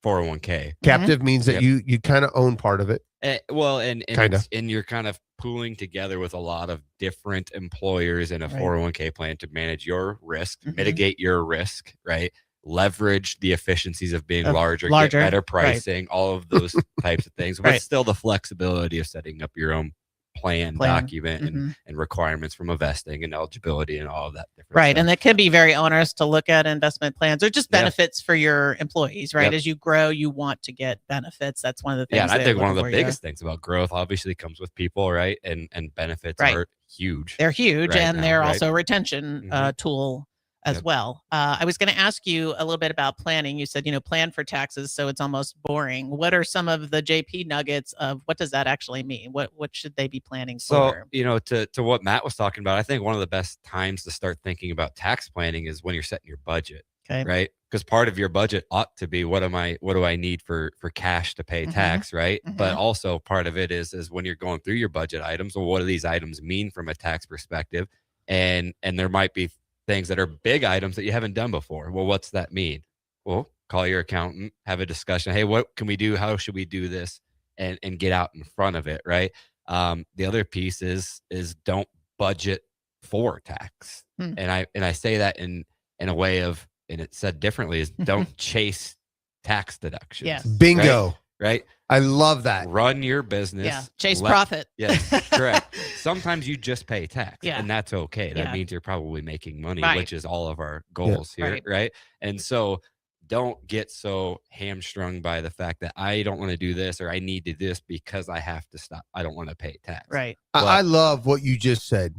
401k. Captive means that Yep. you kind of own part of it. Well, and Kinda. and you're kind of pooling together with a lot of different employers in a Right. 401k plan to manage your risk, mitigate your risk, right? Leverage the efficiencies of being larger, get better pricing, all of those types of things, but still the flexibility of setting up your own plan. Document and requirements from a vesting and eligibility and all of that different Right. stuff. And it can be very onerous to look at investment plans or just benefits for your employees, right? Yep. As you grow, you want to get benefits. That's one of the things. Yeah, and I they're think one of the looking for, biggest things about growth obviously comes with people, right? And benefits are huge. They're huge, right and now, they're right? also a retention tool as well. I was going to ask you a little bit about planning. You said, plan for taxes, so it's almost boring. What are some of the JP nuggets of what does that actually mean? What should they be planning So, for? to what Matt was talking about, I think one of the best times to start thinking about tax planning is when you're setting your budget. Okay. Right? Because part of your budget ought to be what do I need for cash to pay tax, right? But also part of it is when you're going through your budget items, well, what do these items mean from a tax perspective? And there might be things that are big items that you haven't done before. Well, what's that mean? Well, call your accountant, have a discussion. Hey, what can we do? How should we do this? And get out in front of it, right? The other piece is don't budget for tax. And I say that in a way of, and it's said differently, is don't chase tax deductions. Yes. Bingo. Right? I love that. Run your business. Yeah. Chase profit. Yes, correct. Sometimes you just pay tax, Yeah. and that's okay. That Yeah. means you're probably making money, Right. which is all of our goals here, right? And so don't get so hamstrung by the fact that I don't want to do this or I need to do this because I have to stop. I don't want to pay tax. Right. I love what you just said.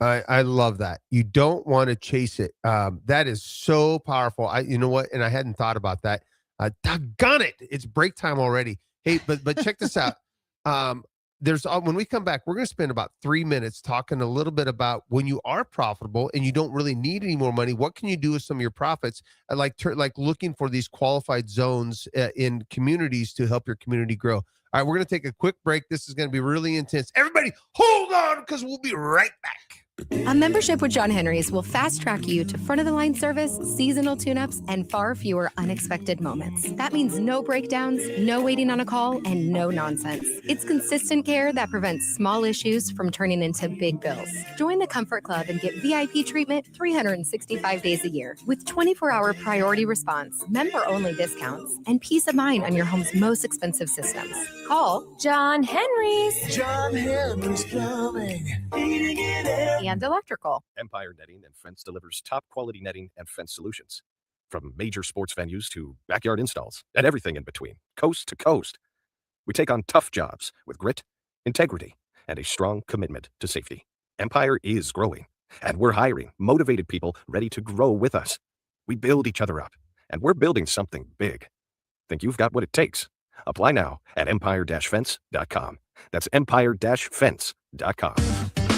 I love that. You don't want to chase it. That is so powerful. You know what? And I hadn't thought about that. Doggone it. It's break time already. Hey, but check this out. when we come back, we're going to spend about 3 minutes talking a little bit about when you are profitable and you don't really need any more money, what can you do with some of your profits? Like looking for these qualified zones in communities to help your community grow. All right, we're going to take a quick break. This is going to be really intense. Everybody hold on, because we'll be right back. A membership with John Henry's will fast track you to front of the line service, seasonal tune-ups, and far fewer unexpected moments. That means no breakdowns, no waiting on a call, and no nonsense. It's consistent care that prevents small issues from turning into big bills. Join the Comfort Club and get VIP treatment 365 days a year with 24-hour priority response, member-only discounts, and peace of mind on your home's most expensive systems. Call John Henry's. John Henry's Plumbing. Heating and air. And electrical. Empire Netting and Fence delivers top quality netting and fence solutions. From major sports venues to backyard installs and everything in between, coast to coast. We take on tough jobs with grit, integrity, and a strong commitment to safety. Empire is growing, and we're hiring motivated people ready to grow with us. We build each other up, and we're building something big. Think you've got what it takes? Apply now at empire-fence.com. That's empire-fence.com.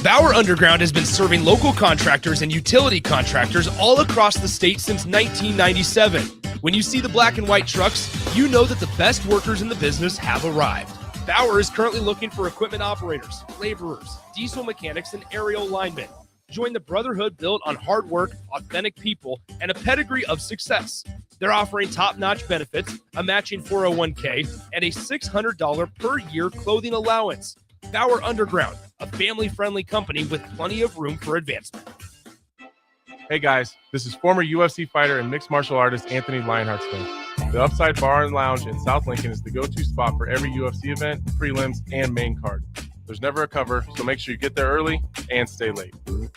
Bauer Underground has been serving local contractors and utility contractors all across the state since 1997. When you see the black and white trucks, you know that the best workers in the business have arrived. Bauer is currently looking for equipment operators, laborers, diesel mechanics, and aerial linemen. Join the brotherhood built on hard work, authentic people, and a pedigree of success. They're offering top-notch benefits, a matching 401k, and a $600 per year clothing allowance. Bauer Underground, a family-friendly company with plenty of room for advancement. Hey guys, this is former UFC fighter and mixed martial artist Anthony Lionheart's friend. The Upside Bar and Lounge in South Lincoln is the go-to spot for every UFC event, prelims, and main card. There's never a cover, so make sure you get there early and stay late.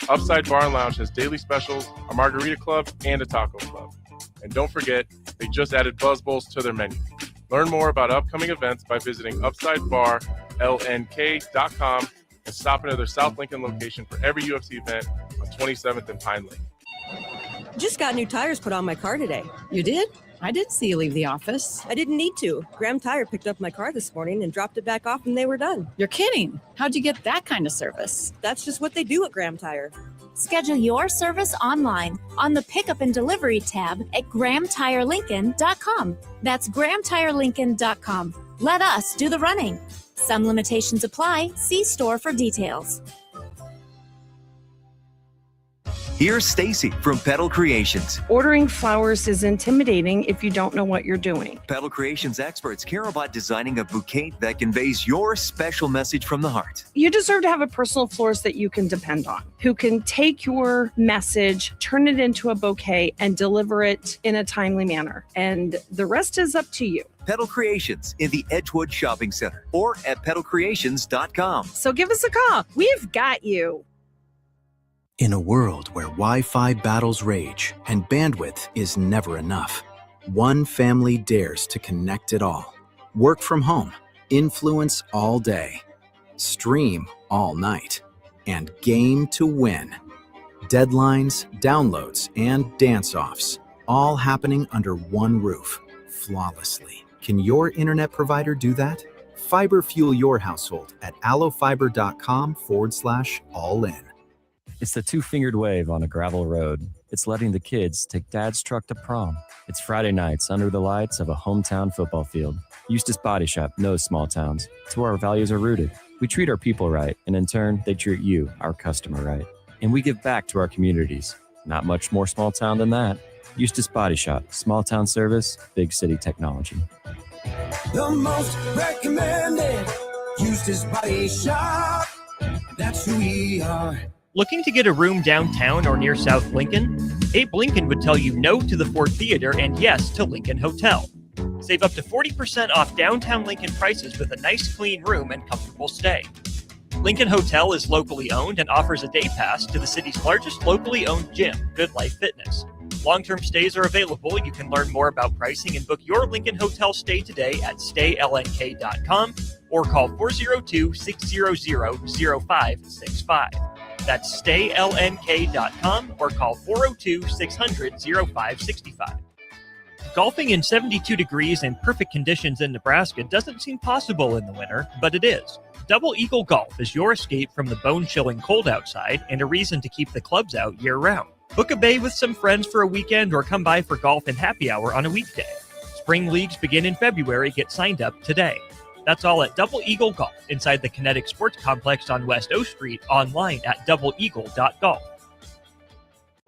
Upside Bar and Lounge has daily specials, a margarita club, and a taco club. And don't forget, they just added Buzz Bowls to their menu. Learn more about upcoming events by visiting UpsideBarLNK.com and stop into their South Lincoln location for every UFC event on 27th and Pine Lake. Just got new tires put on my car today. You did? I didn't see you leave the office. I didn't need to. Graham Tire picked up my car this morning and dropped it back off and they were done. You're kidding. How'd you get that kind of service? That's just what they do at Graham Tire. Schedule your service online on the Pickup and Delivery tab at GrahamTireLincoln.com. That's GrahamTireLincoln.com. Let us do the running. Some limitations apply. See store for details. Here's Stacy from Petal Creations. Ordering flowers is intimidating if you don't know what you're doing. Petal Creations experts care about designing a bouquet that conveys your special message from the heart. You deserve to have a personal florist that you can depend on, who can take your message, turn it into a bouquet, and deliver it in a timely manner. And the rest is up to you. Petal Creations in the Edgewood Shopping Center or at petalcreations.com. So give us a call. We've got you. In a world where Wi-Fi battles rage and bandwidth is never enough, one family dares to connect it all. Work from home, influence all day, stream all night, and game to win. Deadlines, downloads, and dance-offs, all happening under one roof, flawlessly. Can your internet provider do that? Fiber fuel your household at allofiber.com/all-in. It's the two-fingered wave on a gravel road. It's letting the kids take dad's truck to prom. It's Friday nights under the lights of a hometown football field. Eustace Body Shop knows small towns. It's where our values are rooted. We treat our people right, and in turn, they treat you, our customer, right. And we give back to our communities. Not much more small town than that. Eustace Body Shop, small town service, big city technology. The most recommended Eustace Body Shop. That's who we are. Looking to get a room downtown or near South Lincoln? Abe Lincoln would tell you no to the Ford Theater and yes to Lincoln Hotel. Save up to 40% off downtown Lincoln prices with a nice clean room and comfortable stay. Lincoln Hotel is locally owned and offers a day pass to the city's largest locally owned gym, Good Life Fitness. Long-term stays are available. You can learn more about pricing and book your Lincoln Hotel stay today at staylnk.com or call 402-600-0565. That's staylnk.com or call 402-600-0565. Golfing in 72 degrees and perfect conditions in Nebraska doesn't seem possible in the winter, but it is. Double Eagle Golf is your escape from the bone-chilling cold outside and a reason to keep the clubs out year-round. Book a bay with some friends for a weekend or come by for golf and happy hour on a weekday. Spring leagues begin in February. Get signed up today. That's all at Double Eagle Golf inside the Kinetic Sports Complex on West O Street, online at doubleeagle.golf.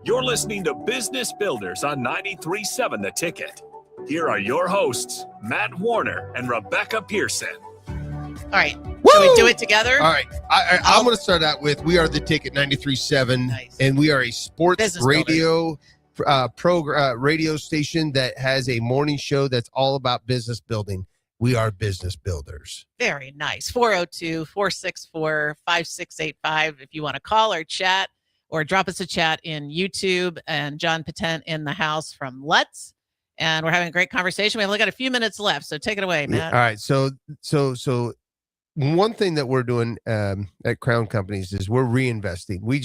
You're listening to Business Builders on 93.7 The Ticket. Here are your hosts, Matt Warner and Rebecca Pearson. All right. Shall we do it together? All right. I'm going to start out with, we are The Ticket 93.7, and we are a sports Business radio radio station that has a morning show that's all about business building. We are business builders. Very nice. 402-464-5685 if you want to call or chat, or drop us a chat in YouTube. And John Patent in the house from Lutz. And we're having a great conversation. We only got a few minutes left, so take it away, Matt. All right. So one thing that we're doing at Crown Companies is we're reinvesting. We've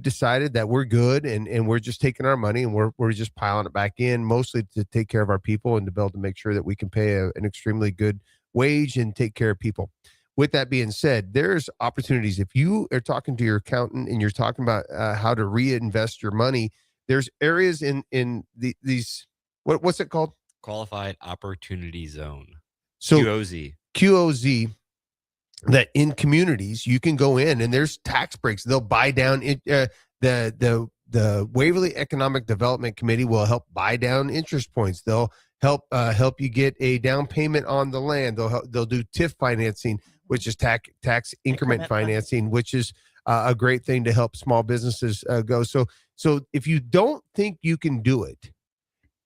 decided that we're good and we're just taking our money and we're just piling it back in, mostly to take care of our people and to be able to make sure that we can pay an extremely good wage and take care of people. With that being said, there's opportunities. If you are talking to your accountant and you're talking about how to reinvest your money, there's areas in these, what's it called? Qualified Opportunity Zone. So QOZ. That in communities you can go in and there's tax breaks. They'll buy down the Waverly Economic Development Committee will help buy down interest points. They'll help you get a down payment on the land. They'll do TIF financing, which is tax increment financing, which is a great thing to help small businesses go. So if you don't think you can do it,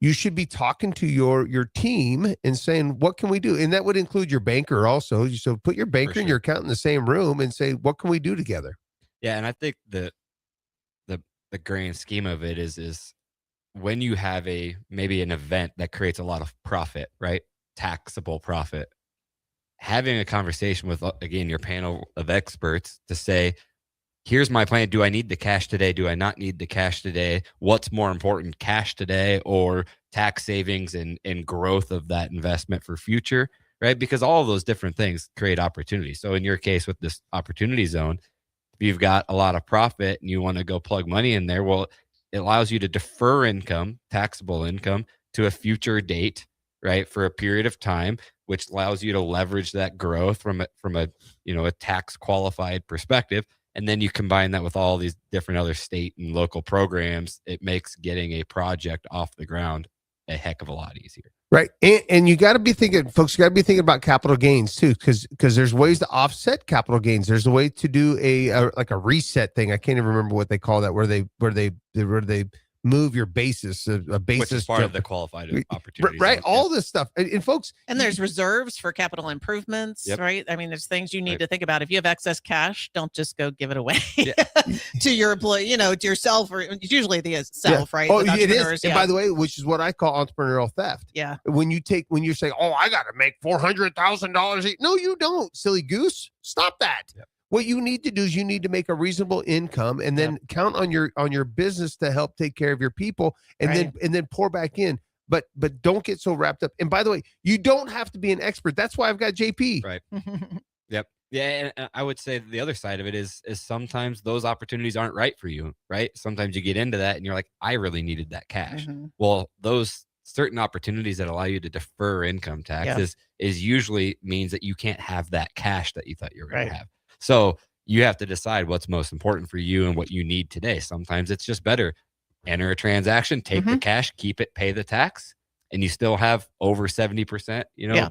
you should be talking to your team and saying, what can we do? And that would include your banker also. So put your banker and your accountant in the same room and say, what can we do together? Yeah, and I think the grand scheme of it is when you have maybe an event that creates a lot of profit, right? Taxable profit. Having a conversation with, again, your panel of experts to say, here's my plan. Do I need the cash today? Do I not need the cash today? What's more important, cash today or tax savings and growth of that investment for future, right? Because all of those different things create opportunity. So in your case with this opportunity zone, if you've got a lot of profit and you want to go plug money in there, well, it allows you to defer income, taxable income, to a future date, right? For a period of time, which allows you to leverage that growth from a tax qualified perspective. And then you combine that with all these different other state and local programs, it makes getting a project off the ground a heck of a lot easier. Right. And you got to be thinking, folks, you got to be thinking about capital gains too, because there's ways to offset capital gains. There's a way to do a reset thing. I can't even remember what they call that, where they move your basis, a basis. Which is part of the qualified opportunity. Right. All this stuff. And folks. And there's reserves for capital improvements, right? I mean, there's things you need to think about. If you have excess cash, don't just go give it away to your employee, to yourself, or it's usually the self, right? Oh, it is. And by the way, which is what I call entrepreneurial theft. Yeah. When you say, oh, I got to make $400,000. No, you don't, silly goose. Stop that. Yep. What you need to do is you need to make a reasonable income and then count on your business to help take care of your people and then pour back in. But don't get so wrapped up. And by the way, you don't have to be an expert. That's why I've got JP. Right. Yep. Yeah. And I would say the other side of it is sometimes those opportunities aren't right for you, right? Sometimes you get into that and you're like, I really needed that cash. Mm-hmm. Well, those certain opportunities that allow you to defer income taxes is usually means that you can't have that cash that you thought you were going to have. So you have to decide what's most important for you and what you need today. Sometimes it's just better. Enter a transaction, take the cash, keep it, pay the tax, and you still have over 70%,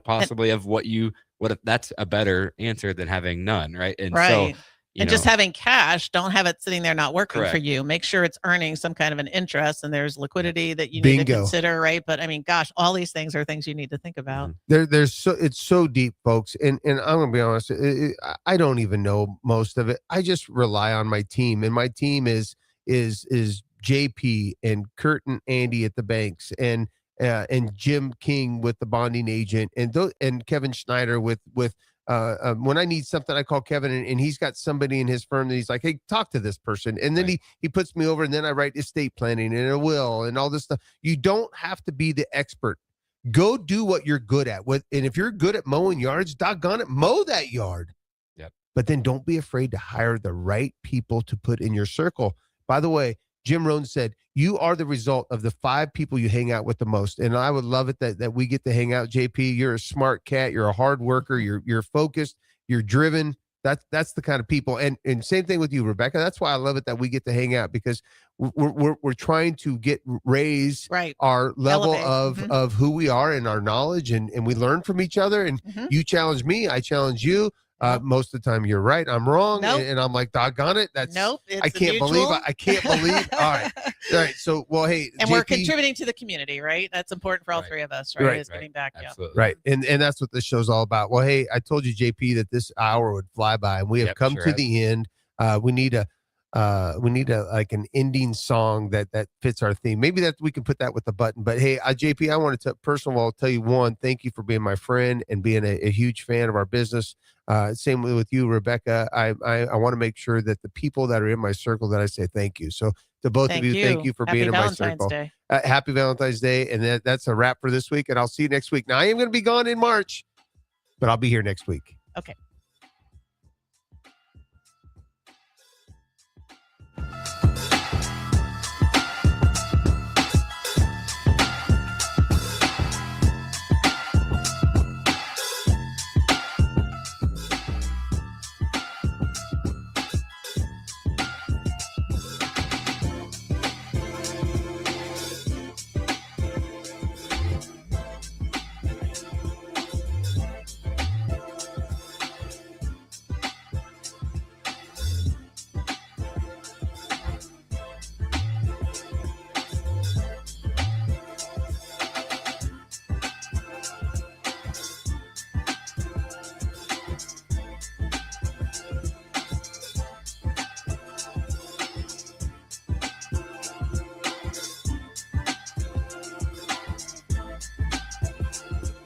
possibly of what if that's a better answer than having none, right? And so just having cash, don't have it sitting there not working for you. Make sure it's earning some kind of an interest, and there's liquidity that you need to consider, right? But I mean, gosh, all these things are things you need to think about. It's so deep, folks. And I'm gonna be honest, I don't even know most of it. I just rely on my team, and my team is JP and Kurt and Andy at the banks, and Jim King with the bonding agent, and Kevin Schneider with when I need something, I call Kevin, and he's got somebody in his firm that he's like, hey, talk to this person. And then he puts me over, and then I write estate planning and a will and all this stuff. You don't have to be the expert. Go do what you're good at. And if you're good at mowing yards, doggone it, mow that yard. Yep. But then don't be afraid to hire the right people to put in your circle. By the way, Jim Rohn said, you are the result of the 5 people you hang out with the most. And I would love it that we get to hang out, JP. You're a smart cat. You're a hard worker. You're focused. You're driven. That's the kind of people. And same thing with you, Rebecca. That's why I love it that we get to hang out, because we're trying to raise our level of who we are and our knowledge, and we learn from each other. And you challenge me, I challenge you. Most of the time you're right, I'm wrong. Nope. And I'm like, doggone it. That's it's I can't believe I can't believe. All right. So, well, hey, and JP, we're contributing to the community, right? That's important for all 3 of us, right? Is getting back. Absolutely. Right. And that's what this show's all about. Well, hey, I told you, JP, that this hour would fly by, and we have come to the end. We need a like an ending song that fits our theme. Maybe that we can put that with the button. But hey, JP, I wanted to first of all tell you, one, thank you for being my friend and being a huge fan of our business. Same with you, Rebecca. I want to make sure that the people that are in my circle, that I say thank you. So to both of you, thank you for being in my circle. Day. Happy Valentine's Day. And that's a wrap for this week. And I'll see you next week. Now, I am going to be gone in March, but I'll be here next week. Okay.